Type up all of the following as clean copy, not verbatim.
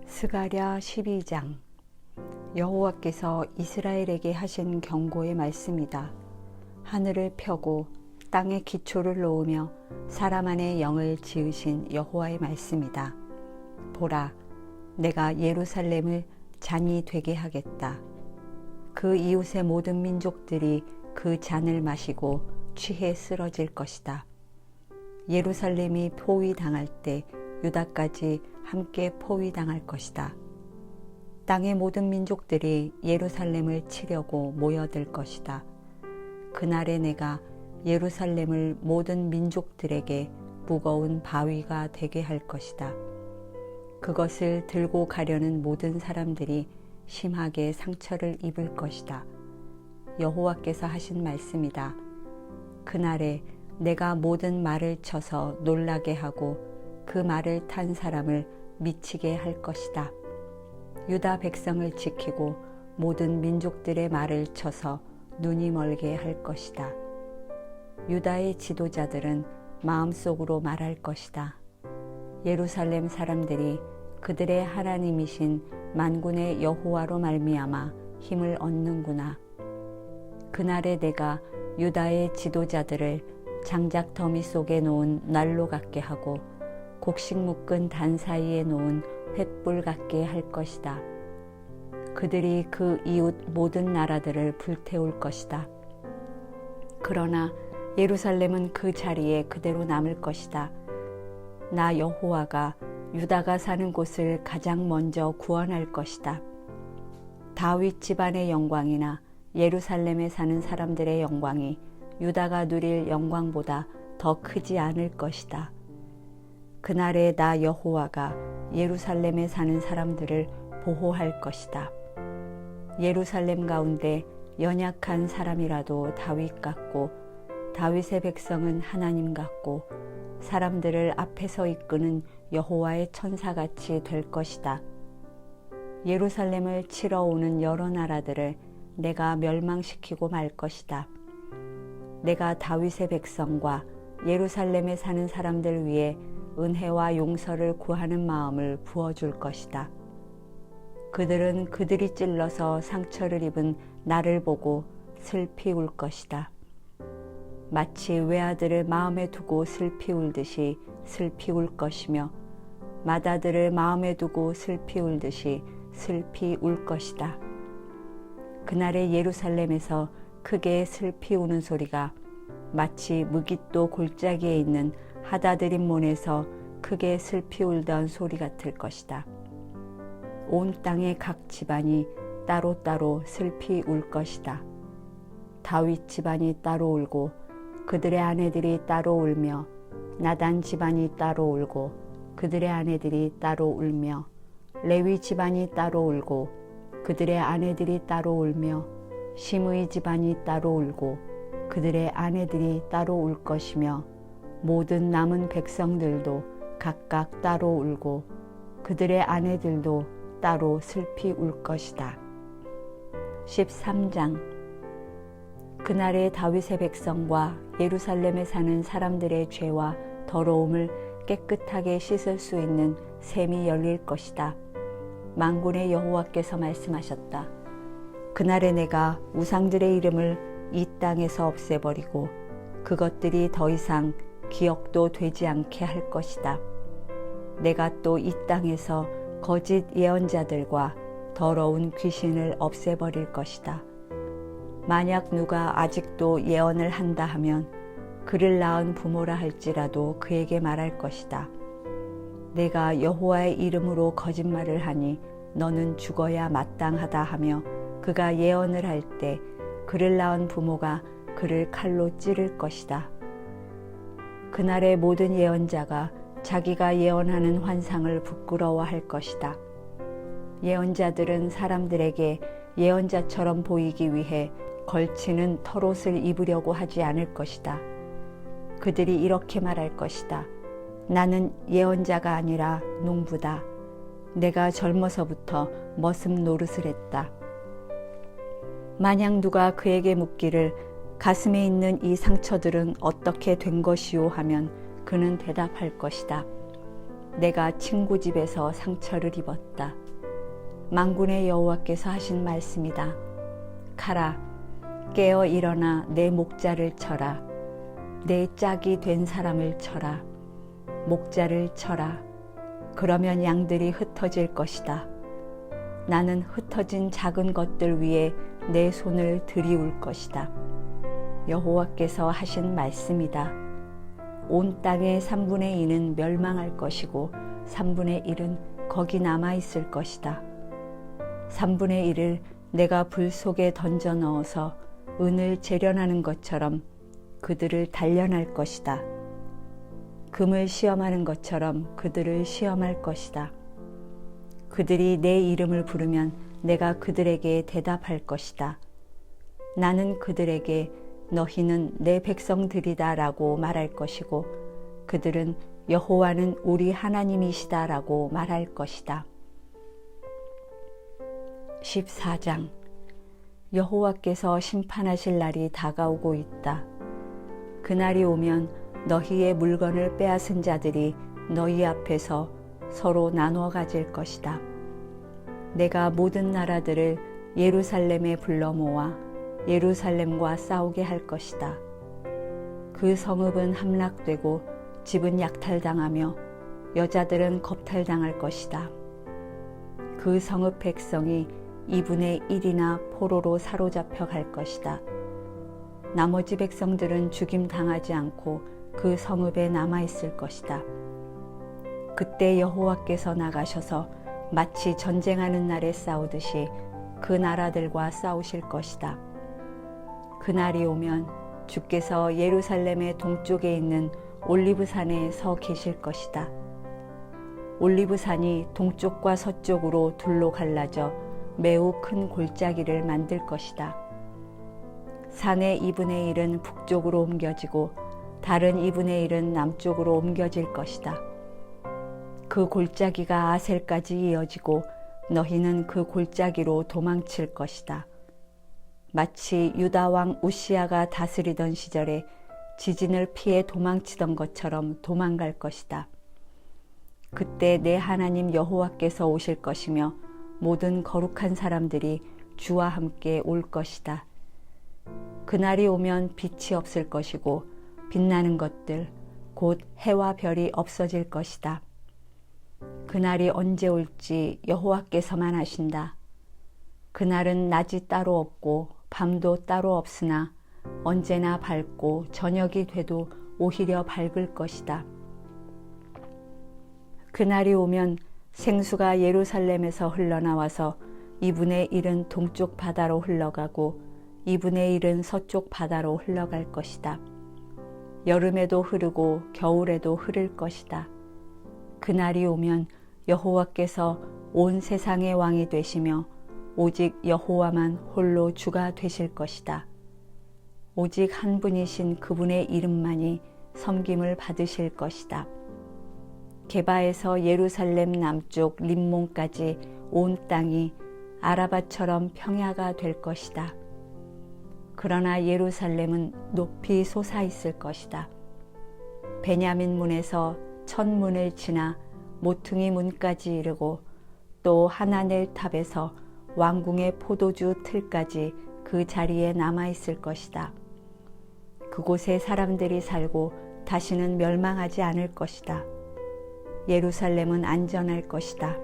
스가랴 12장. 여호와께서 이스라엘에게 하신 경고의 말씀이다. 하늘을 펴고 땅에 기초를 놓으며 사람 안에 영을 지으신 여호와의 말씀이다. 보라, 내가 예루살렘을 잔이 되게 하겠다. 그 이웃의 모든 민족들이 그 잔을 마시고 취해 쓰러질 것이다. 예루살렘이 포위당할 때 유다까지 함께 포위당할 것이다. 땅의 모든 민족들이 예루살렘을 치려고 모여들 것이다. 그날에 내가 예루살렘을 모든 민족들에게 무거운 바위가 되게 할 것이다. 그것을 들고 가려는 모든 사람들이 심하게 상처를 입을 것이다. 여호와께서 하신 말씀이다. 그날에 내가 모든 말을 쳐서 놀라게 하고 그 말을 탄 사람을 미치게 할 것이다. 유다 백성을 지키고 모든 민족들의 말을 쳐서 눈이 멀게 할 것이다. 유다의 지도자들은 마음속으로 말할 것이다. 예루살렘 사람들이 그들의 하나님이신 만군의 여호와로 말미암아 힘을 얻는구나. 그날에 내가 유다의 지도자들을 장작 더미 속에 놓은 난로 같게 하고 곡식 묶은 단 사이에 놓은 횃불 같게 할 것이다. 그들이 그 이웃 모든 나라들을 불태울 것이다. 그러나 예루살렘은 그 자리에 그대로 남을 것이다. 나 여호와가 유다가 사는 곳을 가장 먼저 구원할 것이다. 다윗 집안의 영광이나 예루살렘에 사는 사람들의 영광이 유다가 누릴 영광보다 더 크지 않을 것이다. 그날에 나 여호와가 예루살렘에 사는 사람들을 보호할 것이다. 예루살렘 가운데 연약한 사람이라도 다윗 같고 다윗의 백성은 하나님 같고 사람들을 앞에서 이끄는 여호와의 천사같이 될 것이다. 예루살렘을 치러 오는 여러 나라들을 내가 멸망시키고 말 것이다. 내가 다윗의 백성과 예루살렘에 사는 사람들 위해 은혜와 용서를 구하는 마음을 부어줄 것이다. 그들은 그들이 찔러서 상처를 입은 나를 보고 슬피 울 것이다. 마치 외아들을 마음에 두고 슬피 울듯이 슬피 울 것이며 맏아들을 마음에 두고 슬피 울듯이 슬피 울 것이다. 그날에 예루살렘에서 크게 슬피 우는 소리가 마치 무깃도 골짜기에 있는 하다드림몬에서 크게 슬피 울던 소리 같을 것이다. 온 땅의 각 집안이 따로따로 슬피 울 것이다. 다윗 집안이 따로 울고 그들의 아내들이 따로 울며 나단 집안이 따로 울고 그들의 아내들이 따로 울며 레위 집안이 따로 울고 그들의 아내들이 따로 울며 시므이 집안이 따로 울고 그들의 아내들이 따로 울 것이며 모든 남은 백성들도 각각 따로 울고 그들의 아내들도 따로 슬피 울 것이다. 13장. 그날에 다윗의 백성과 예루살렘에 사는 사람들의 죄와 더러움을 깨끗하게 씻을 수 있는 샘이 열릴 것이다. 만군의 여호와께서 말씀하셨다. 그날에 내가 우상들의 이름을 이 땅에서 없애버리고 그것들이 더 이상 기억도 되지 않게 할 것이다. 내가 또 이 땅에서 거짓 예언자들과 더러운 귀신을 없애버릴 것이다. 만약 누가 아직도 예언을 한다 하면 그를 낳은 부모라 할지라도 그에게 말할 것이다. 내가 여호와의 이름으로 거짓말을 하니 너는 죽어야 마땅하다 하며 그가 예언을 할 때 그를 낳은 부모가 그를 칼로 찌를 것이다. 그날의 모든 예언자가 자기가 예언하는 환상을 부끄러워할 것이다. 예언자들은 사람들에게 예언자처럼 보이기 위해 걸치는 털옷을 입으려고 하지 않을 것이다. 그들이 이렇게 말할 것이다. 나는 예언자가 아니라 농부다. 내가 젊어서부터 머슴 노릇을 했다. 만약 누가 그에게 묻기를 가슴에 있는 이 상처들은 어떻게 된 것이오 하면 그는 대답할 것이다. 내가 친구 집에서 상처를 입었다. 만군의 여호와께서 하신 말씀이다. 가라, 깨어 일어나 내 목자를 쳐라. 내 짝이 된 사람을 쳐라. 목자를 쳐라. 그러면 양들이 흩어질 것이다. 나는 흩어진 작은 것들 위에 내 손을 들이울 것이다. 여호와께서 하신 말씀이다. 온 땅의 3분의 2는 멸망할 것이고 3분의 1은 거기 남아있을 것이다. 3분의 1을 내가 불 속에 던져 넣어서 은을 재련하는 것처럼 그들을 단련할 것이다. 금을 시험하는 것처럼 그들을 시험할 것이다. 그들이 내 이름을 부르면 내가 그들에게 대답할 것이다. 나는 그들에게 너희는 내 백성들이다 라고 말할 것이고 그들은 여호와는 우리 하나님이시다 라고 말할 것이다. 14장. 여호와께서 심판하실 날이 다가오고 있다. 그날이 오면 너희의 물건을 빼앗은 자들이 너희 앞에서 서로 나누어 가질 것이다. 내가 모든 나라들을 예루살렘에 불러 모아 예루살렘과 싸우게 할 것이다. 그 성읍은 함락되고 집은 약탈당하며 여자들은 겁탈당할 것이다. 그 성읍 백성이 2분의 1이나 포로로 사로잡혀 갈 것이다. 나머지 백성들은 죽임당하지 않고 그 성읍에 남아있을 것이다. 그때 여호와께서 나가셔서 마치 전쟁하는 날에 싸우듯이 그 나라들과 싸우실 것이다. 그날이 오면 주께서 예루살렘의 동쪽에 있는 올리브산에 서 계실 것이다. 올리브산이 동쪽과 서쪽으로 둘로 갈라져 매우 큰 골짜기를 만들 것이다. 산의 2분의 1은 북쪽으로 옮겨지고 다른 2분의 1은 남쪽으로 옮겨질 것이다. 그 골짜기가 아셀까지 이어지고 너희는 그 골짜기로 도망칠 것이다. 마치 유다 왕 우시야가 다스리던 시절에 지진을 피해 도망치던 것처럼 도망갈 것이다. 그때 내 하나님 여호와께서 오실 것이며 모든 거룩한 사람들이 주와 함께 올 것이다. 그날이 오면 빛이 없을 것이고 빛나는 것들 곧 해와 별이 없어질 것이다. 그날이 언제 올지 여호와께서만 아신다. 그날은 낮이 따로 없고 밤도 따로 없으나 언제나 밝고 저녁이 돼도 오히려 밝을 것이다. 그날이 오면 생수가 예루살렘에서 흘러나와서 2분의 1은 동쪽 바다로 흘러가고 2분의 1은 서쪽 바다로 흘러갈 것이다. 여름에도 흐르고 겨울에도 흐를 것이다. 그날이 오면 여호와께서 온 세상의 왕이 되시며 오직 여호와만 홀로 주가 되실 것이다. 오직 한 분이신 그분의 이름만이 섬김을 받으실 것이다. 게바에서 예루살렘 남쪽 림몬까지 온 땅이 아라바처럼 평야가 될 것이다. 그러나 예루살렘은 높이 솟아 있을 것이다. 베냐민 문에서 천문을 지나 모퉁이 문까지 이르고 또 하나넬 탑에서 왕궁의 포도주 틀까지 그 자리에 남아있을 것이다. 그곳에 사람들이 살고 다시는 멸망하지 않을 것이다. 예루살렘은 안전할 것이다.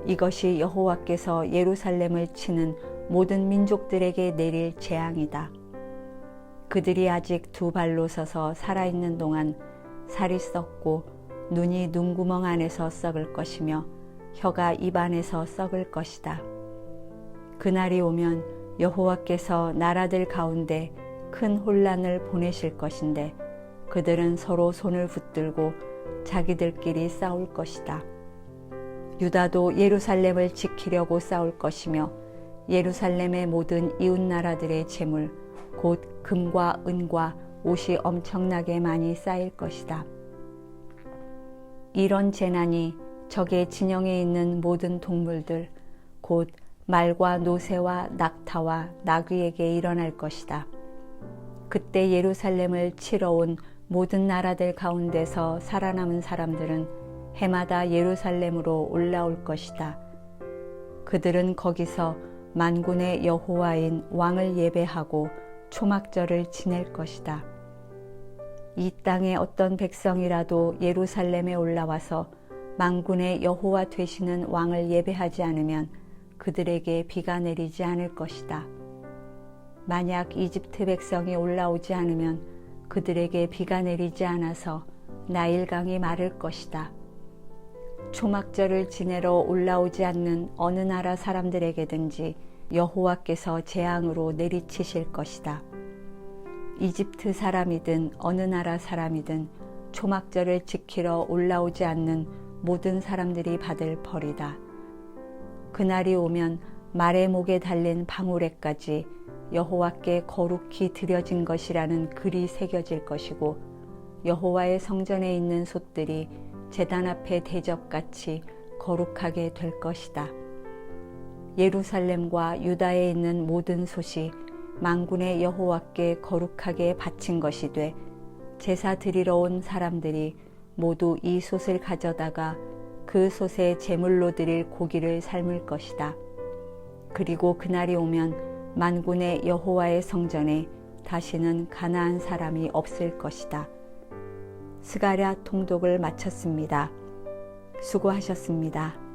이것이 여호와께서 예루살렘을 치는 모든 민족들에게 내릴 재앙이다. 그들이 아직 두 발로 서서 살아있는 동안 살이 썩고 눈이 눈구멍 안에서 썩을 것이며 혀가 입 안에서 썩을 것이다. 그날이 오면 여호와께서 나라들 가운데 큰 혼란을 보내실 것인데 그들은 서로 손을 붙들고 자기들끼리 싸울 것이다. 유다도 예루살렘을 지키려고 싸울 것이며 예루살렘의 모든 이웃 나라들의 재물 곧 금과 은과 옷이 엄청나게 많이 쌓일 것이다. 이런 재난이 적의 진영에 있는 모든 동물들 곧 말과 노새와 낙타와 나귀에게 일어날 것이다. 그때 예루살렘을 치러 온 모든 나라들 가운데서 살아남은 사람들은 해마다 예루살렘으로 올라올 것이다. 그들은 거기서 만군의 여호와인 왕을 예배하고 초막절을 지낼 것이다. 이 땅의 어떤 백성이라도 예루살렘에 올라와서 만군의 여호와 되시는 왕을 예배하지 않으면 그들에게 비가 내리지 않을 것이다. 만약 이집트 백성이 올라오지 않으면 그들에게 비가 내리지 않아서 나일강이 마를 것이다. 초막절을 지내러 올라오지 않는 어느 나라 사람들에게든지 여호와께서 재앙으로 내리치실 것이다. 이집트 사람이든 어느 나라 사람이든 초막절을 지키러 올라오지 않는 모든 사람들이 받을 벌이다. 그날이 오면 말의 목에 달린 방울에까지 여호와께 거룩히 드려진 것이라는 글이 새겨질 것이고 여호와의 성전에 있는 솥들이 제단 앞에 대접같이 거룩하게 될 것이다. 예루살렘과 유다에 있는 모든 솥이 만군의 여호와께 거룩하게 바친 것이 돼 제사 드리러 온 사람들이 모두 이 솥을 가져다가 그 솥에 제물로 드릴 고기를 삶을 것이다. 그리고 그날이 오면 만군의 여호와의 성전에 다시는 가나안 사람이 없을 것이다. 스가랴 통독을 마쳤습니다. 수고하셨습니다.